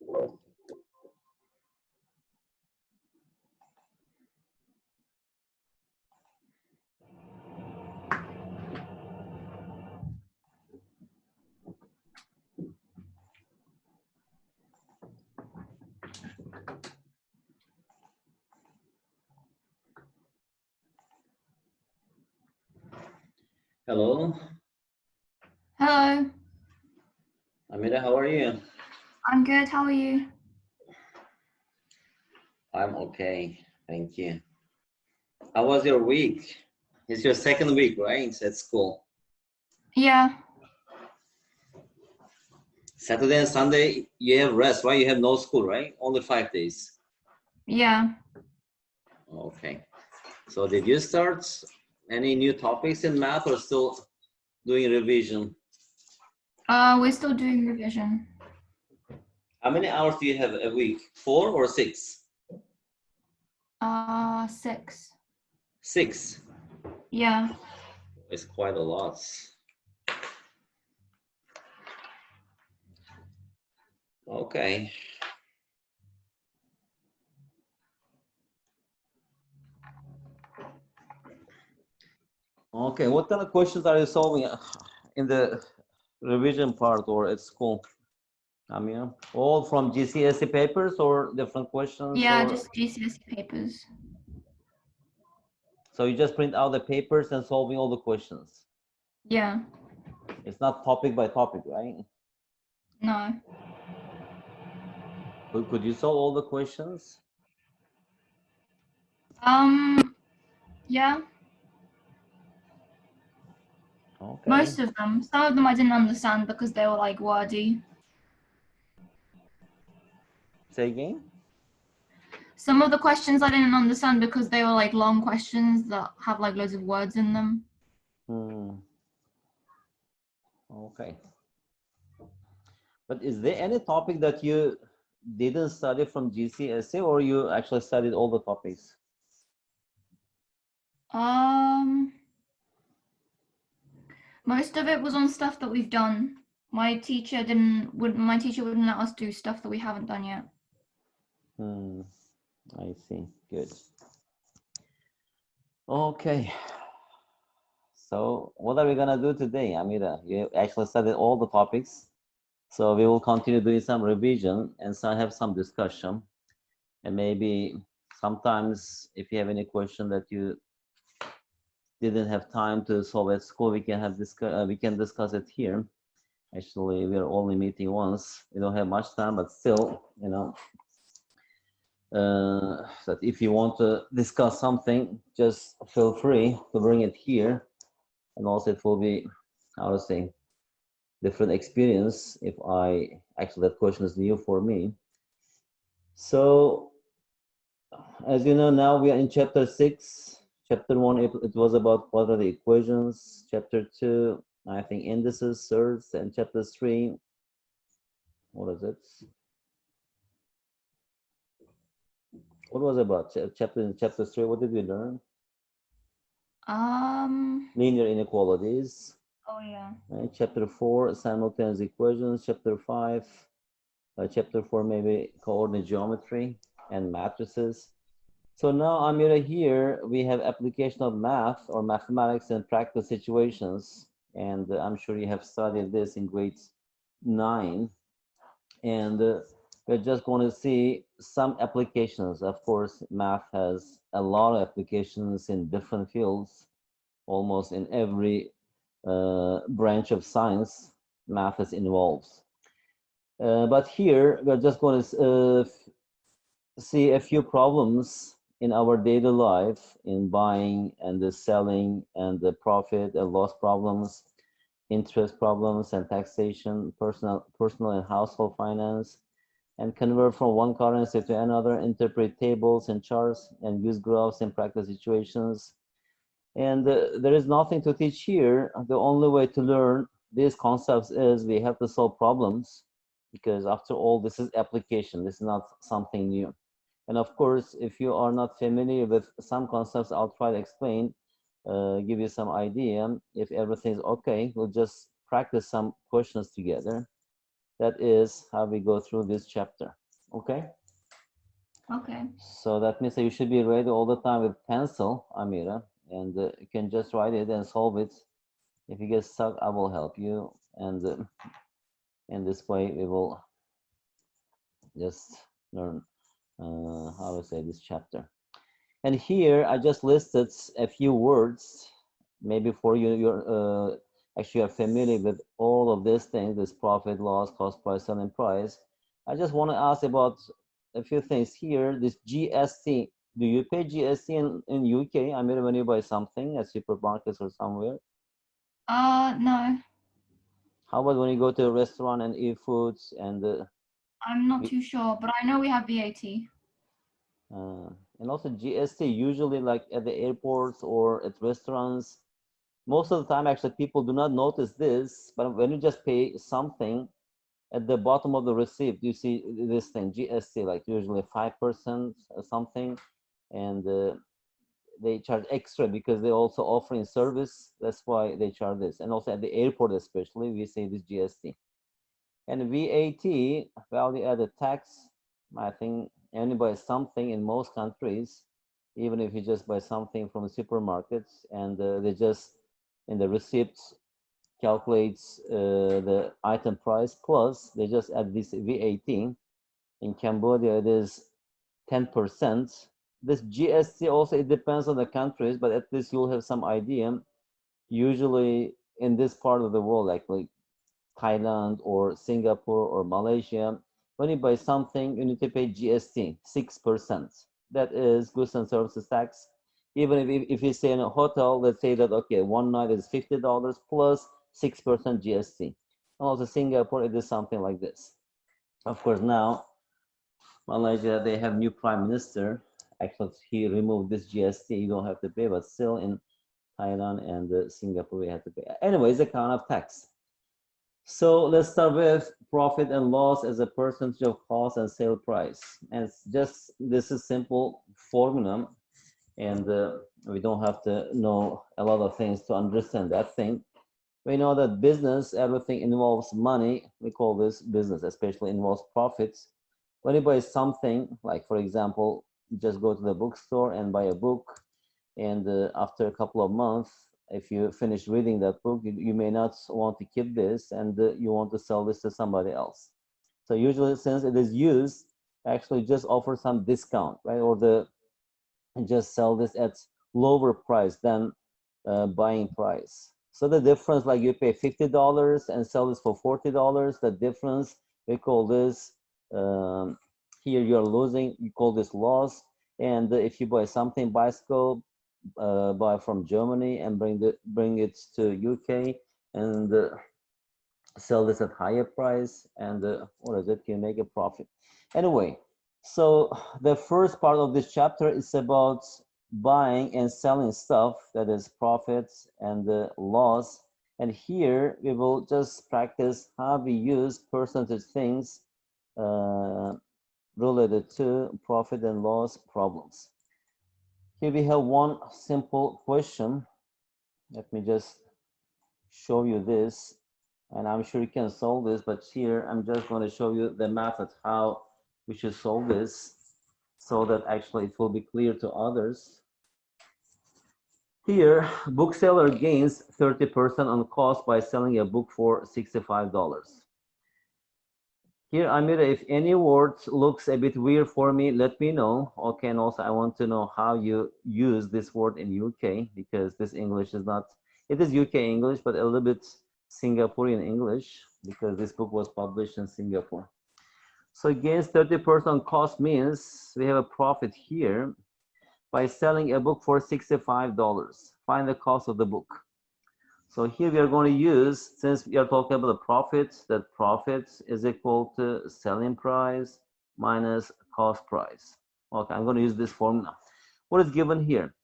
Hello. Hello. Amira, how are you? I'm good. How are you? I'm okay, thank you. How was your week? It's your second week, right? At school. Yeah. Saturday and Sunday, you have rest, right? You have no school, right? Only 5 days. Yeah. Okay. So did you start any new topics in math or still doing revision? We're still doing revision. How many hours do you have a week? 4 or 6? 6. 6. Yeah. It's quite a lot. Okay. Okay, what kind of questions are you solving in the revision part or at school? Amir, all from GCSE papers or different questions? Yeah, or... just GCSE papers. So you just print out the papers and solving all the questions? Yeah. It's not topic by topic, right? No. Could you solve all the questions? Yeah. Okay. Most of them. Some of them I didn't understand because they were like wordy. Say again? Some of the questions I didn't understand because they were like long questions that have like loads of words in them. Okay. But is there any topic that you didn't study from GCSE or you actually studied all the topics? Most of it was on stuff that we've done. My teacher wouldn't let us do stuff that we haven't done yet. I see. Good. Okay. So what are we gonna do today, Amira? You actually studied all the topics. So we will continue doing some revision and so have some discussion. And maybe sometimes if you have any question that you didn't have time to solve at school, we can discuss it here. Actually, we are only meeting once. We don't have much time, but still, that if you want to discuss something, just feel free to bring it here. And also it will be, how to say, different experience if that question is new for me. So, as you know, now we are in chapter 6. Chapter 1, it was about quadratic equations. Chapter 2, I think indices, surds, and chapter 3, what is it? What was about chapter 3? What did we learn? Linear inequalities. Oh yeah. Right? Chapter 4, simultaneous equations. Chapter 5, chapter 4 maybe coordinate geometry and matrices. So now, Amira, here we have application of math or mathematics in practical situations, and I'm sure you have studied this in grade 9. And we're just going to see some applications. Of course, math has a lot of applications in different fields, almost in every branch of science, math is involved. But here, we're just going to see a few problems in our daily life in buying and the selling and the profit and loss problems, interest problems and taxation, personal and household finance, and convert from one currency to another, interpret tables and charts, and use graphs in practical situations. And there is nothing to teach here. The only way to learn these concepts is we have to solve problems, because after all, this is application. This is not something new. And of course, if you are not familiar with some concepts, I'll try to explain, give you some idea. If everything's okay, we'll just practice some questions together. That is how we go through this chapter. Okay? Okay. So that means that you should be ready all the time with pencil, Amira, and you can just write it and solve it. If you get stuck, I will help you, and in this way we will just learn how to say this chapter. And here I just listed a few words, maybe for you, you're actually are familiar with all of these things, this profit, loss, cost price, selling price. I just want to ask about a few things here. This GST, do you pay GST in UK? I mean, when you buy something at supermarkets or somewhere. No, How about when you go to a restaurant and eat foods and I'm not you, too sure, but I know we have VAT. uh, and also GST usually like at the airports or at restaurants. Most of the time, actually, people do not notice this, but when you just pay something at the bottom of the receipt, you see this thing, GST, like usually 5% or something, and they charge extra because they also offering service. That's why they charge this. And also at the airport, especially, we see this GST. And VAT, value added tax, I think when buy something in most countries, even if you just buy something from the supermarkets and they just in the receipts calculates the item price plus they just add this VAT. In Cambodia, it is 10%. This GST also, it depends on the countries, but at least you'll have some idea. Usually in this part of the world, like Thailand or Singapore or Malaysia, when you buy something, you need to pay GST, 6%. That is goods and services tax. Even if you stay in a hotel, let's say that, okay, one night is $50 plus 6% GST. And also Singapore, it is something like this. Of course, now Malaysia, they have new prime minister. Actually, he removed this GST. You don't have to pay, but still in Thailand and Singapore, we have to pay. Anyway, it's a kind of tax. So let's start with profit and loss as a percentage of cost and sale price. And it's just, this is simple formula, and we don't have to know a lot of things to understand that thing. We know that business, everything involves money. We call this business, especially involves profits. When you buy something, like for example, just go to the bookstore and buy a book, and after a couple of months, if you finish reading that book, you may not want to keep this, and you want to sell this to somebody else. So usually, since it is used, actually just offer some discount, right? Or the just sell this at lower price than buying price. So the difference, like you pay $50 and sell this for $40, the difference, we call this, um, here you're losing, you call this loss. And if you buy something, bicycle, buy from Germany and bring it to UK and sell this at higher price, and what is it, you make a profit. Anyway, so the first part of this chapter is about buying and selling stuff, that is profits and loss. And here we will just practice how we use percentage things uh, related to profit and loss problems. Here we have one simple question. Let me just show you this, and I'm sure you can solve this, but here I'm just going to show you the method how we should solve this so that actually it will be clear to others. Here, bookseller gains 30% on cost by selling a book for $65. Here, Amira, if any word looks a bit weird for me, let me know. Okay, and also I want to know how you use this word in UK, because this English is not, it is UK English, but a little bit Singaporean English, because this book was published in Singapore. So against 30% cost means we have a profit here by selling a book for $65. Find the cost of the book. So here we are going to use, since we are talking about the profit, that profit is equal to selling price minus cost price. Okay, I'm going to use this formula. What is given here?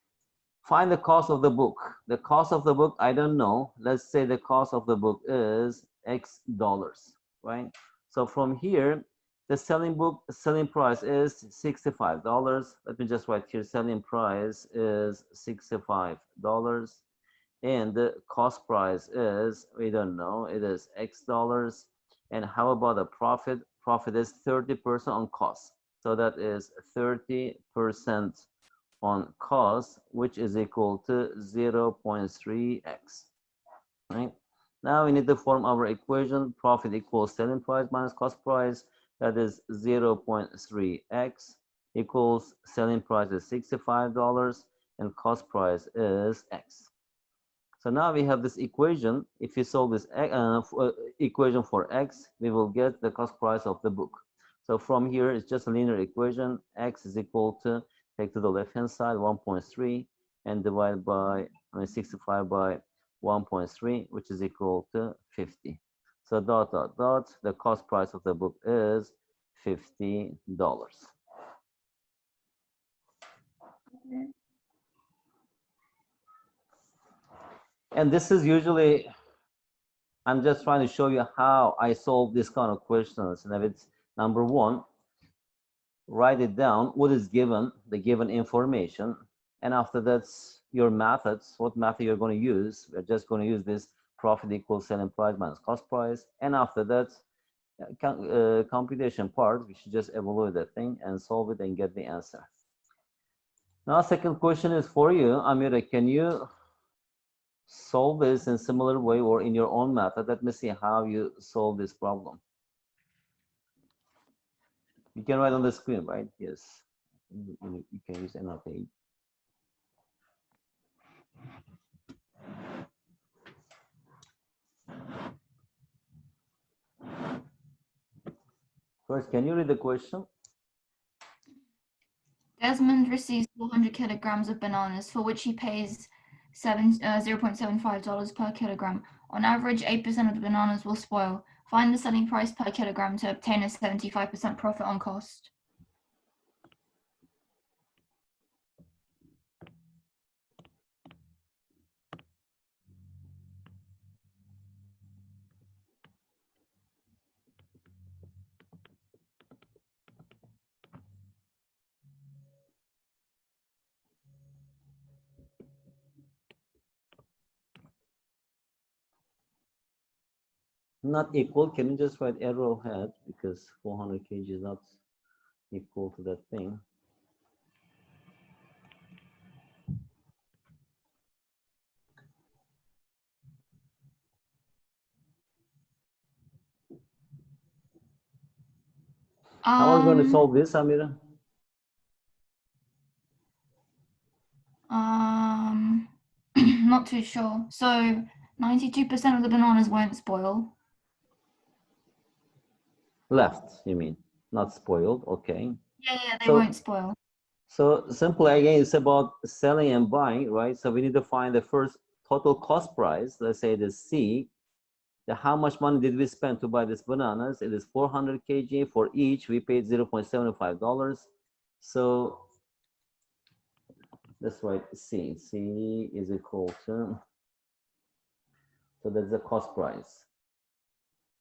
Find the cost of the book. The cost of the book, I don't know. Let's say the cost of the book is X dollars, right? So from here, the selling price is $65. Let me just write here, selling price is $65. And the cost price is, we don't know, it is X dollars. And how about the profit? Profit is 30% on cost. So that is 30% on cost, which is equal to 0.3x, right? Now we need to form our equation. Profit equals selling price minus cost price. That is 0.3x equals selling price is $65 and cost price is x. So now we have this equation. If we solve this equation for x, we will get the cost price of the book. So from here, it's just a linear equation. X is equal to, take to the left-hand side, 1.3, and divide by 65 by 1.3, which is equal to 50. So dot, dot, dot, the cost price of the book is $50. And this is usually, I'm just trying to show you how I solve this kind of questions. And if it's number one, write it down, what is given, the given information. And after that's your methods, what method you're going to use. We're just going to use this profit equals selling price minus cost price. And after that, computation part, we should just evaluate that thing and solve it and get the answer. Now, second question is for you, Amira. Can you solve this in similar way or in your own method? Let me see how you solve this problem. You can write on the screen, right? Yes. You can use another page. First, can you read the question? Desmond receives 400 kilograms of bananas, for which he pays $0.75 per kilogram. On average, 8% of the bananas will spoil. Find the selling price per kilogram to obtain a 75% profit on cost. Not equal. Can you just write arrowhead, because 400 kg is not equal to that thing. How are we going to solve this, Amira? Not too sure. So 92% of the bananas won't spoil. Left, you mean, not spoiled. Okay. Yeah, they won't spoil. So simply again, it's about selling and buying, right? So we need to find the first total cost price. Let's say the C. How much money did we spend to buy these bananas? It is 400 kg. For each, we paid $0.75. So that's right, C. C is equal to, so that's the cost price.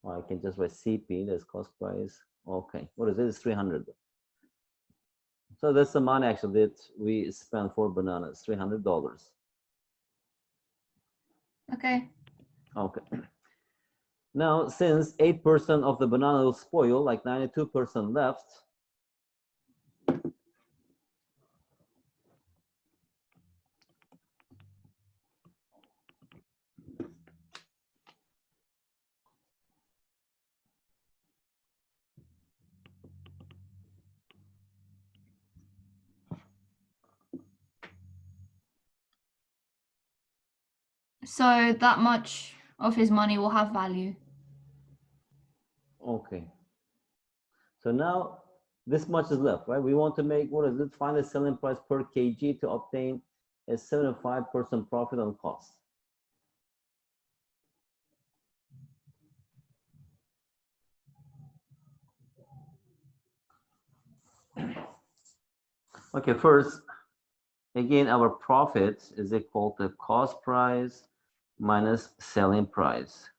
Or I can just write CP, that's cost price. Okay, what is it? It's 300. So that's the money actually that we spent for bananas, $300. Okay. Okay. Now, since 8% of the banana will spoil, like 92% left, So that much of his money will have value. okay. So now this much is left, right? We want to make, what is it? Find the selling price per kg to obtain a 75% profit on cost. Okay, first, again, our profit is equal to cost price minus selling price.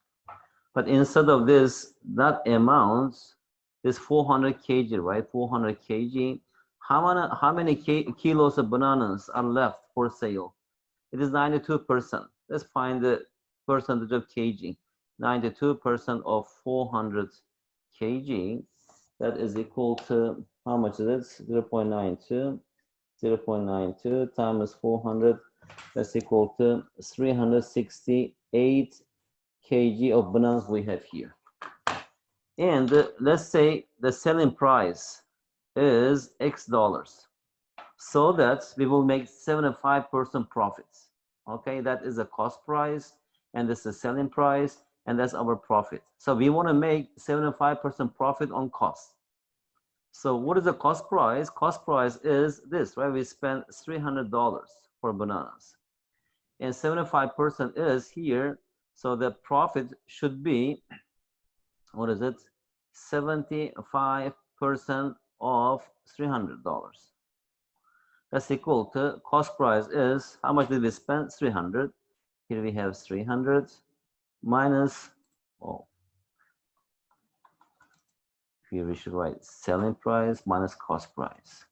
But instead of this, that amount, this 400 kg, right? 400 kg. How many kilos of bananas are left for sale? It is 92%. Let's find the percentage of kg. 92% of 400 kg, that is equal to, how much is it? 0.92. 0.92 times 400, that's equal to 368 kg of bananas we have here. And let's say the selling price is X dollars, so that we will make 75% profits. Okay, that is a cost price, and this is the selling price, and that's our profit. So we want to make 75% profit on cost. So what is the cost price? Cost price is this, right? We spent $300 for bananas, and 75% is here. So the profit should be, what is it? 75% of $300. That's equal to, cost price is, how much did we spend? 300. Here we have 300 minus, oh, here we should write selling price minus cost price.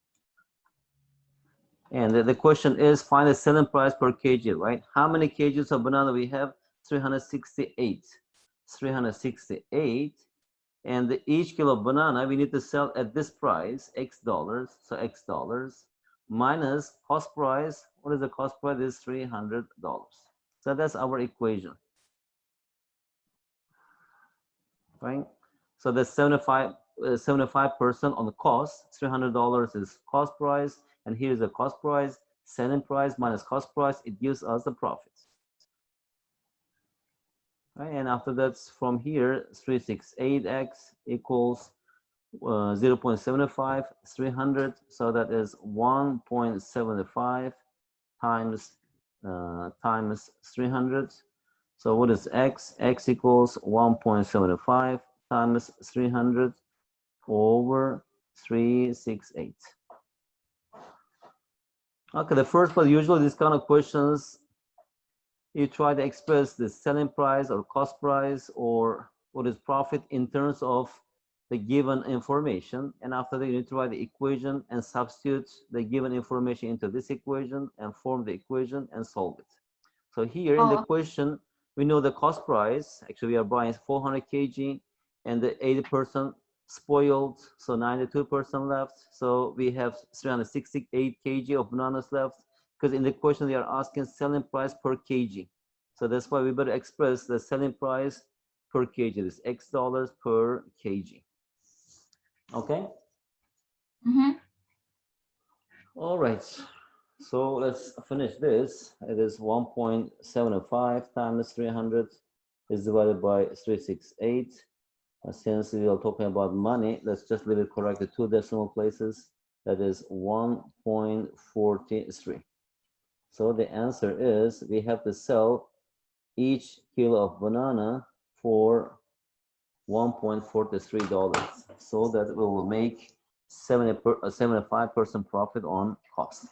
And the question is, find the selling price per kg, right? How many kgs of banana we have? 368. 368. And each kilo of banana we need to sell at this price, X dollars. So X dollars minus cost price. What is the cost price? Is $300. So that's our equation, right? So the 75% on the cost. $300 is cost price, and here is the cost price. Selling price minus cost price, it gives us the profit. Right? And after that, from here, 368x equals 0.75, 300. So that is 1.75 times 300. So what is x? X equals 1.75 times 300 over 368. Okay, the first part, usually these kind of questions, you try to express the selling price or cost price or what is profit in terms of the given information. And after that, you need to write the equation and substitute the given information into this equation and form the equation and solve it. So here in the question, we know the cost price. Actually, we are buying 400 kg and the 80% spoiled, so 92% left. So we have 368 kg of bananas left, because in the question they are asking selling price per kg. So that's why we better express the selling price per kg. This X dollars per kg. Okay? All right. So let's finish this. It is 1.75 times 300 is divided by 368. Since we are talking about money, let's just leave it correct, the two decimal places. That is 1.43. So the answer is we have to sell each kilo of banana for $1.43, so that we will make 75% profit on cost.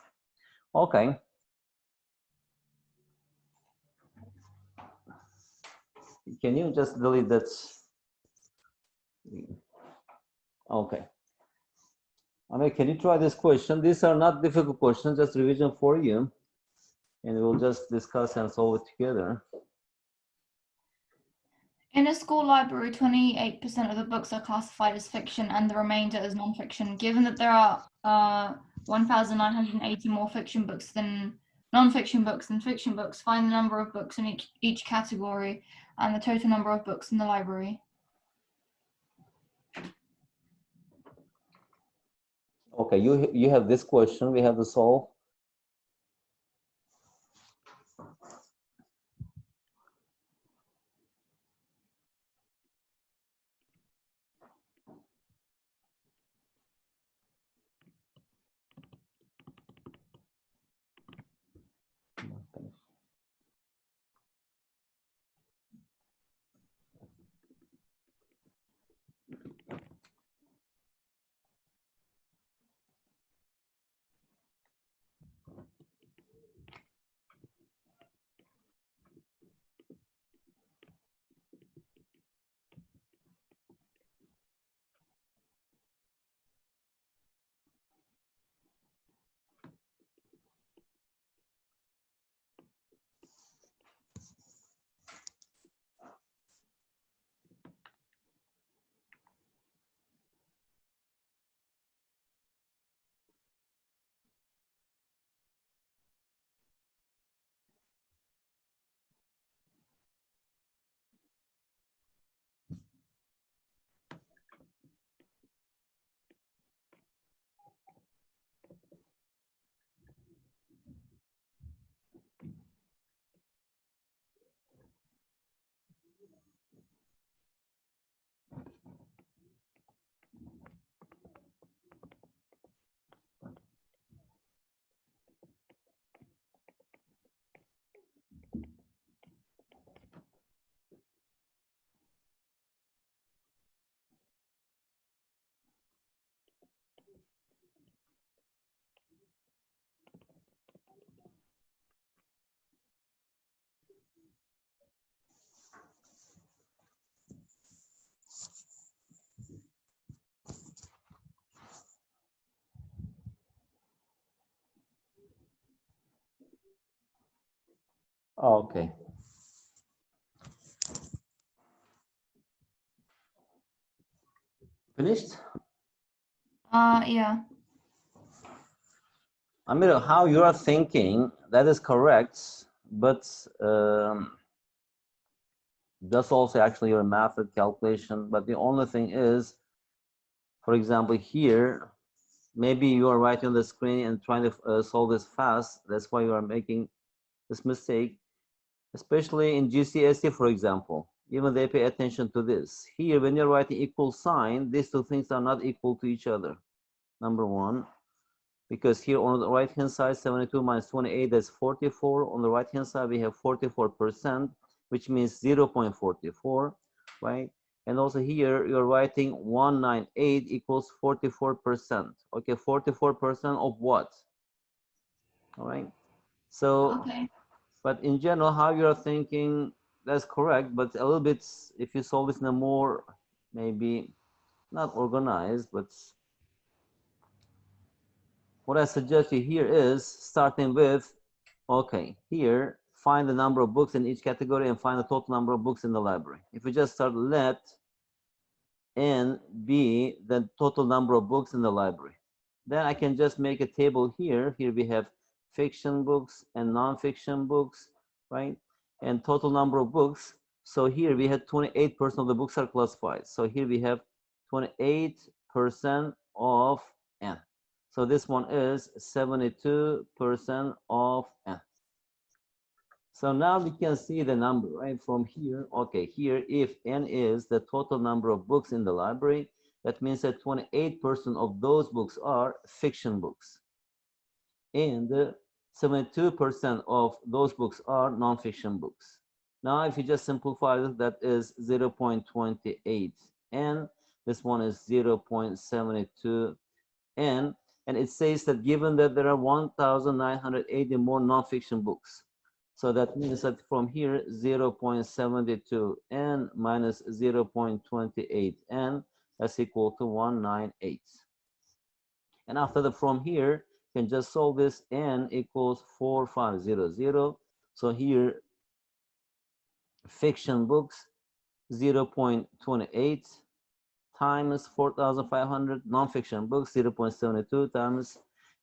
Okay. Can you just delete that? Okay. I mean, can you try this question? These are not difficult questions, just revision for you. And we'll just discuss and solve it together. In a school library, 28% of the books are classified as fiction and the remainder as non-fiction. Given that there are 1,980 more fiction books than non-fiction books than fiction books, find the number of books in each category and the total number of books in the library. Okay, you have this question we have to solve. Oh, okay. Finished? Yeah. I mean, how you are thinking, that is correct, but that's also actually your method calculation. But the only thing is, for example, here, maybe you are writing on the screen and trying to solve this fast. That's why you are making this mistake, especially in GCSE, for example. Even they pay attention to this. Here, when you're writing equal sign, these two things are not equal to each other. Number one, because here on the right hand side, 72 minus 28, that's 44. On the right hand side, we have 44%, which means 0.44, right? And also here, you're writing 198 equals 44%. Okay, 44% of what? All right. So, Okay. but in general, how you're thinking, that's correct. But a little bit, if you solve this in a more, maybe not organized, but what I suggest you here is starting with, okay, here, find the number of books in each category and find the total number of books in the library. If we just start let n be the total number of books in the library, then I can just make a table here. Here we have fiction books and non-fiction books, right? And total number of books. So here we had 28% of the books are classified. So here we have 28% of n. So this one is 72% of n. So now we can see the number, right, from here. Okay, here, if n is the total number of books in the library, that means that 28% of those books are fiction books. And 72% of those books are non-fiction books. Now, if you just simplify this, that is 0.28. And this one is 0.72 n, and it says that given that there are 1,980 more nonfiction books, so that means that from here 0.72 n minus 0.28 n, that's equal to 198. And after that, from here you can just solve this. N equals 4500. So here fiction books 0.28 times 4,500, non-fiction books 0.72 times,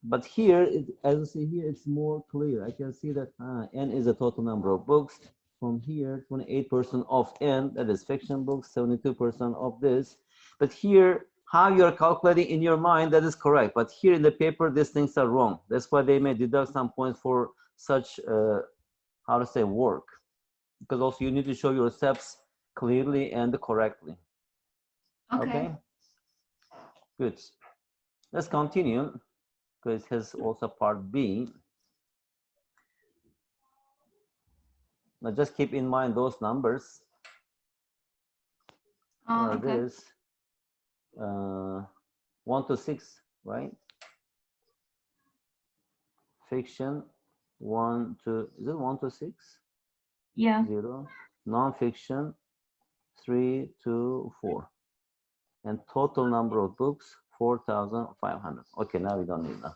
but here, as you see here, it's more clear. I can see that n is the total number of books. From here, 28% of n, that is fiction books, 72% of this. But here, how you're calculating in your mind, that is correct. But here in the paper, these things are wrong. That's why they may deduct some points for such, how to say, work. Because also you need to show your steps clearly and correctly. Okay. Good. Let's continue because it has also part B. Now just keep in mind those numbers. Okay. It is 1 to 6, right? Fiction 1 to, is it 1 to 6? Yeah. 0. Non-fiction 3 to 4. And total number of books 4,500. Okay, now we don't need that.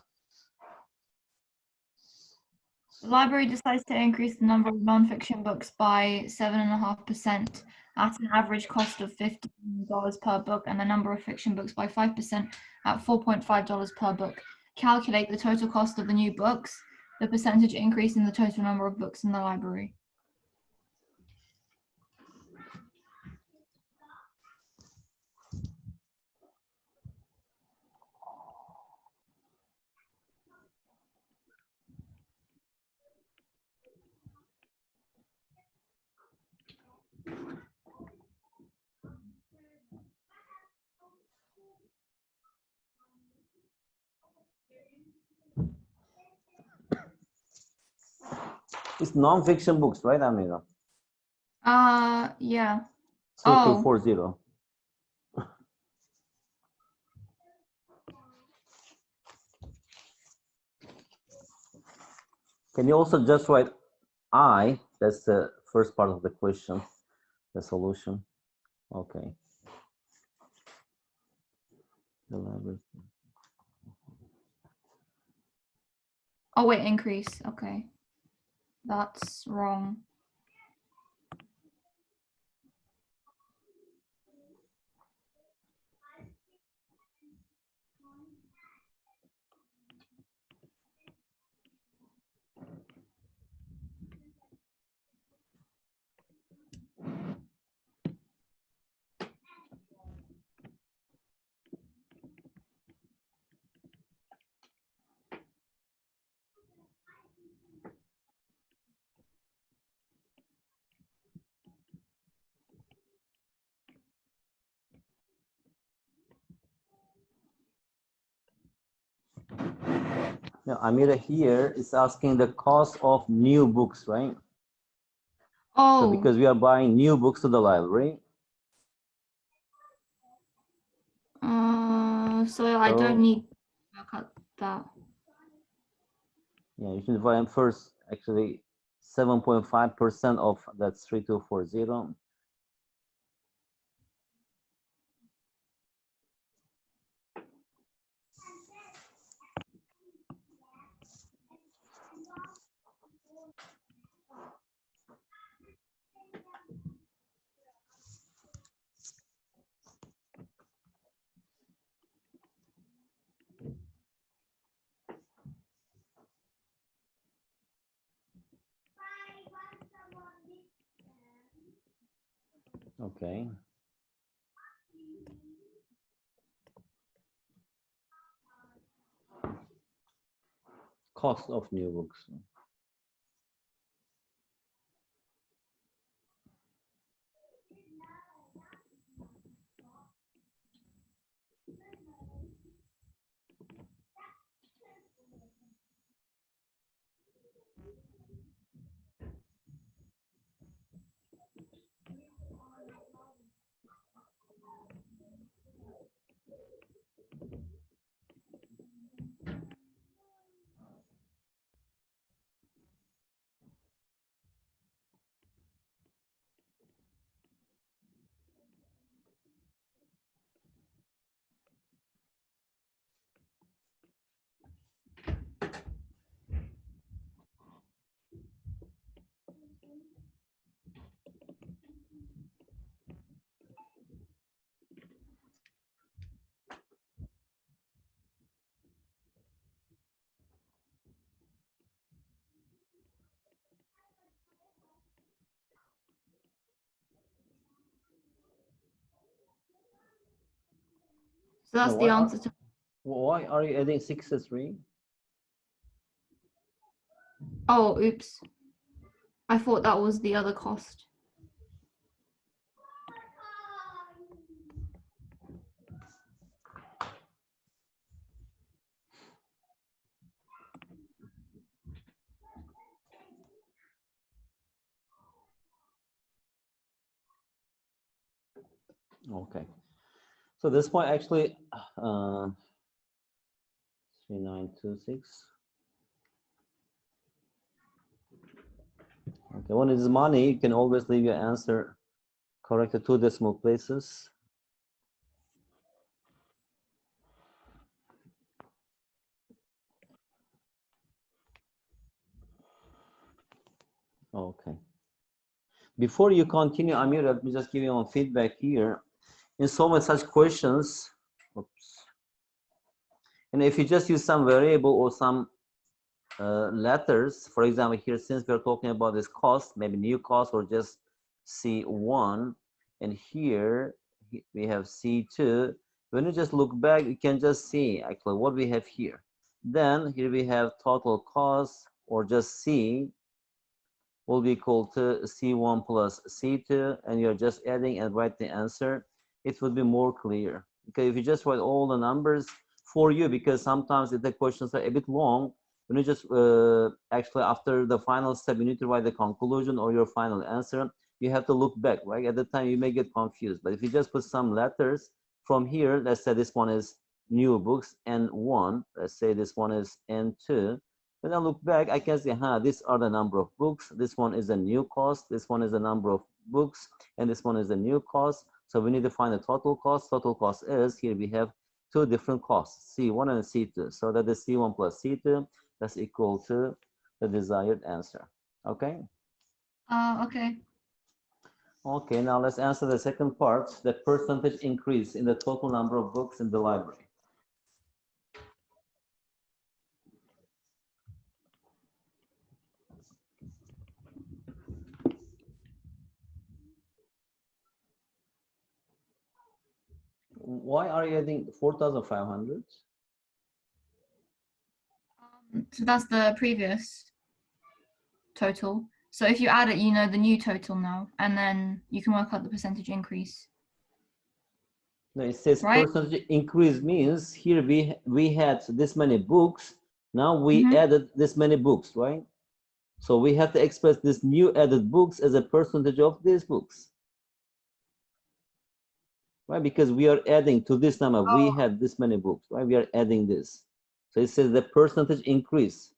The library decides to increase the number of nonfiction books by 7.5% at an average cost of $15 per book, and the number of fiction books by 5% at $4.5 per book. Calculate the total cost of the new books, the percentage increase in the total number of books in the library. It's non-fiction books, right, Amira? Yeah. 2240. Can you also just write I? That's the first part of the question, the solution. Okay. Oh, wait, increase. Okay. That's wrong. Now, Amira here is asking the cost of new books, right? So Oh, because we are buying new books to the library. so I don't need to work out that. Yeah, you should buy first, actually, 7.5% of that's 3240. Okay. Cost of new books. So that's Now, the answer to. why are you adding 63? Oh, oops. I thought that was the other cost. Okay. So this point actually, 3926. Okay, when it is money, you can always leave your answer corrected 2 decimal places. Okay. Before you continue, Amir, let me just give you one feedback here. In so many such questions, oops, and if you just use some variable or some letters, for example, here, since we're talking about this cost, maybe new cost or just C1, and here we have C2. When you just look back, you can just see actually what we have here. Then here we have total cost, or just C will be equal to C1 plus C2, and you're just adding and write the answer. It would be more clear. Okay, if you just write all the numbers for you, because sometimes if the questions are a bit long, when you just actually after the final step, you need to write the conclusion or your final answer. You have to look back, right? At the time, you may get confused. But if you just put some letters from here, let's say this one is new books, N1. Let's say this one is N2. When I look back, I can see, these are the number of books. This one is a new cost. This one is the number of books. And this one is a new cost. So we need to find the total cost. Total cost is, here we have 2 different costs, C1 and C2. So that is C1 plus C2. That's equal to the desired answer. Okay. Okay. Okay, now let's answer the second part, the percentage increase in the total number of books in the library. Why are you adding 4,500? So that's the previous total. So if you add it, you know the new total now, and then you can work out the percentage increase. No, it says Right? percentage increase means here we had this many books. Now we Mhm. added this many books, right? So we have to express this new added books as a percentage of these books, right? Because we are adding to this number. We Oh, had this many books, right? We are adding this. So it says the percentage increase.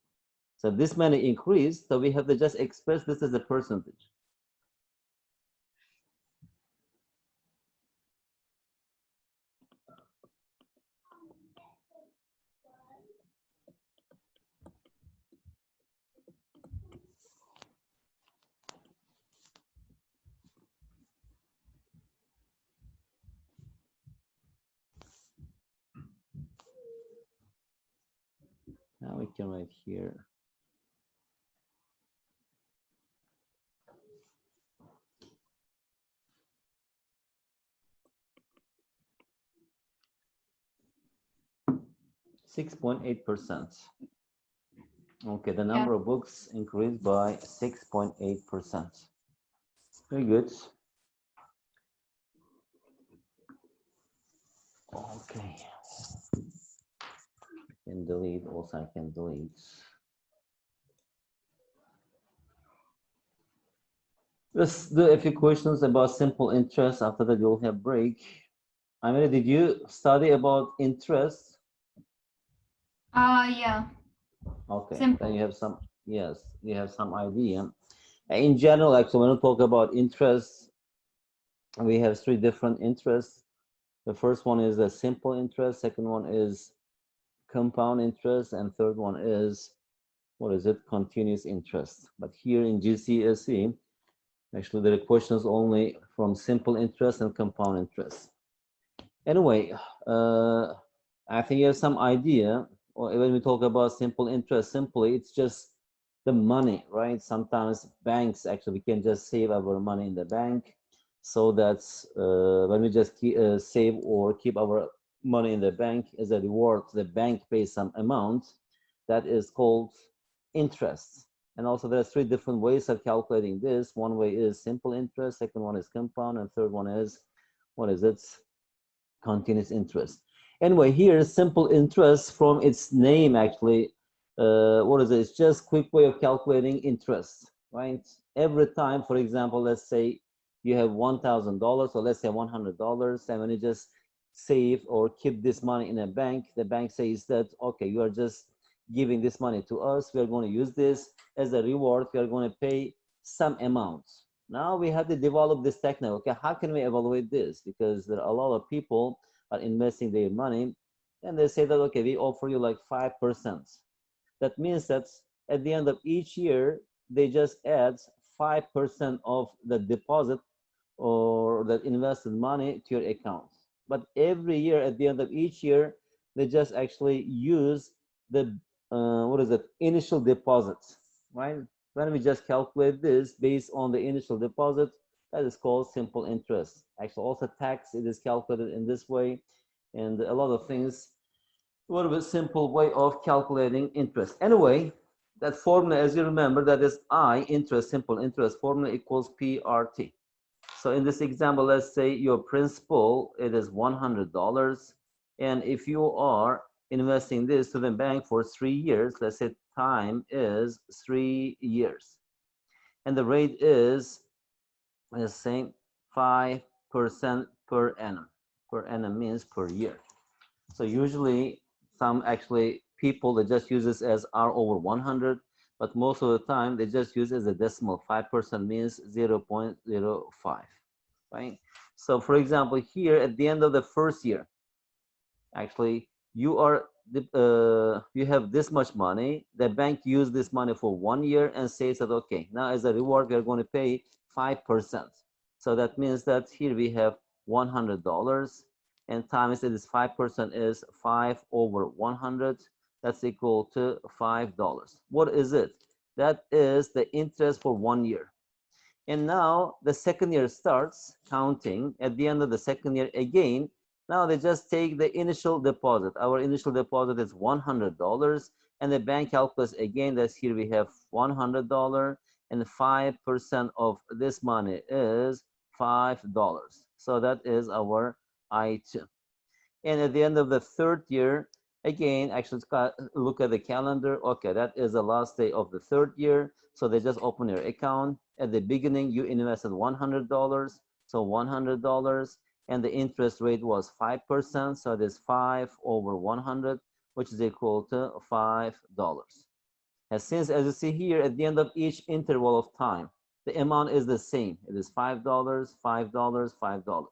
So this many increase. So we have to just express this as a percentage. Now we can write here. %6.8. Okay, the yeah. number of books increased by 6.8%. Very good. Okay. And delete, also I can delete. Let's do a few questions about simple interest. After that, you'll have break. I mean, did you study about interest? Yeah. Okay, then Simple. you have some, yes, you have some idea. In general, actually, when we talk about interest, we have three different interests. The first one is a simple interest. Second one is compound interest, and third one is, what is it? Continuous interest. But here in GCSE, actually, there are questions only from simple interest and compound interest. Anyway, I think you have some idea. Or when we talk about simple interest, simply it's just the money, right? Sometimes banks actually we can just save our money in the bank, so that's when we just save or keep our money in the bank as a reward, the bank pays some amount that is called interest. And also there are three different ways of calculating this. One way is simple interest, second one is compound, and third one is, what is it? Continuous interest. Anyway, here simple interest from its name actually, what is it? It's just quick way of calculating interest, right? Every time, for example, let's say you have $1,000, or let's say $100, and when you just save or keep this money in a bank, the bank says that, okay, you are just giving this money to us. We are going to use this as a reward. We are going to pay some amount. Now we have to develop this technique. Okay, how can we evaluate this? Because there are a lot of people are investing their money, and they say that, okay, we offer you like 5%. That means that at the end of each year, they just add 5% of the deposit or that invested money to your account. But every year, at the end of each year, they just actually use the what is it, initial deposit, right? When we just calculate this based on the initial deposit, that is called simple interest. Actually, also tax, it is calculated in this way, and a lot of things. What a simple way of calculating interest. Anyway, that formula, as you remember, that is I interest, simple interest formula equals PRT. So in this example, let's say your principal, it is $100. And if you are investing this to the bank for 3 years, let's say time is 3 years. And the rate is, let's say, 5% per annum. Per annum means per year. So usually some actually people that just use this as R over 100, but most of the time they just use it as a decimal. 5% means 0.05, right? So for example, here at the end of the first year, actually you are you have this much money. The bank used this money for 1 year and says that, okay, now as a reward, we are going to pay 5%. So that means that here we have $100 and times this 5% is 5 over 100. That's equal to $5. What is it? That is the interest for 1 year. And now the second year starts counting. At the end of the second year again, now they just take the initial deposit. Our initial deposit is $100, and the bank helps us again. That's here we have $100, and 5% of this money is $5. So that is our I2. And at the end of the third year, again, actually look at the calendar. Okay, that is the last day of the third year. So they just open your account. At the beginning, you invested $100. So $100, and the interest rate was 5%. So it is 5 over 100, which is equal to $5. And since, as you see here, at the end of each interval of time, the amount is the same. It is $5, $5, $5.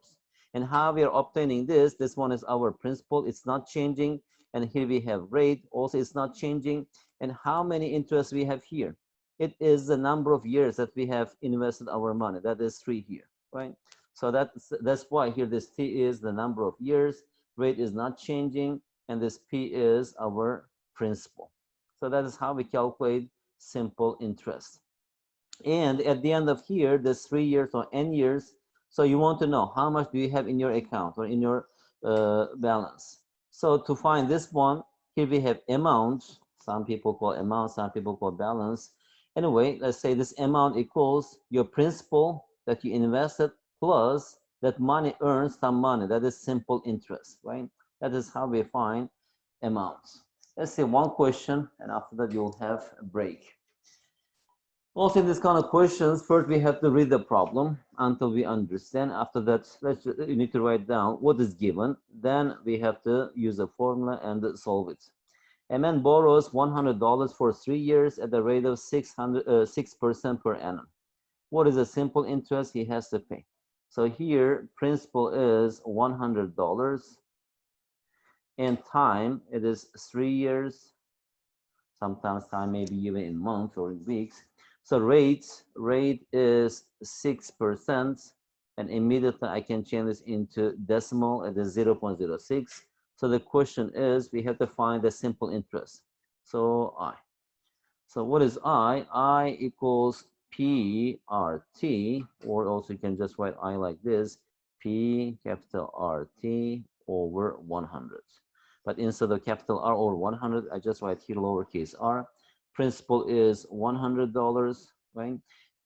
And how we are obtaining this one is our principal. It's not changing. And here we have rate. Also, it's not changing. And how many interests we have here? It is the number of years that we have invested our money. That is 3 here, right? So that's why here this T is the number of years. Rate is not changing. And this P is our principal. So that is how we calculate simple interest. And at the end of here, there's 3 years or n years. So you want to know how much do you have in your account or in your balance. So to find this one, here we have amount. Some people call amount, some people call balance. Anyway, let's say this amount equals your principal that you invested plus that money earns some money. That is simple interest, right? That is how we find amounts. Let's say one question, and after that you'll have a break. Also in this kind of questions, first we have to read the problem until we understand. After that, you need to write down what is given. Then we have to use a formula and solve it. A man borrows $100 for 3 years at the rate of 6% per annum. What is the simple interest he has to pay? So here, principal is $100, and time, it is 3 years. Sometimes time maybe even in months or in weeks. So rate is 6%, and immediately I can change this into decimal. It is 0.06. So the question is, we have to find the simple interest. So I. So what is I? I equals PRT, or also you can just write I like this, P capital RT over 100. But instead of capital R over 100, I just write here lowercase r. Principal is $100, right?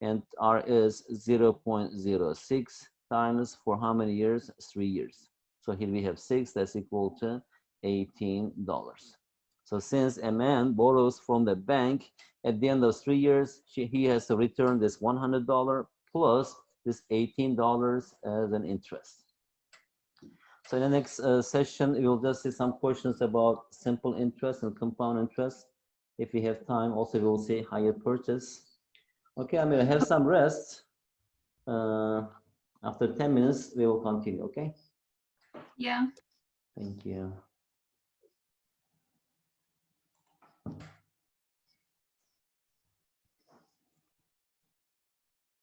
And R is 0.06 times for how many years? 3 years. So here we have 6, that's equal to $18. So since a man borrows from the bank at the end of 3 years, he has to return this $100 plus this $18 as an interest. So in the next session, we will just see some questions about simple interest and compound interest. If we have time, also we will see higher purchase. Okay, I'm gonna have some rest. After 10 minutes, we will continue, okay? Yeah. Thank you.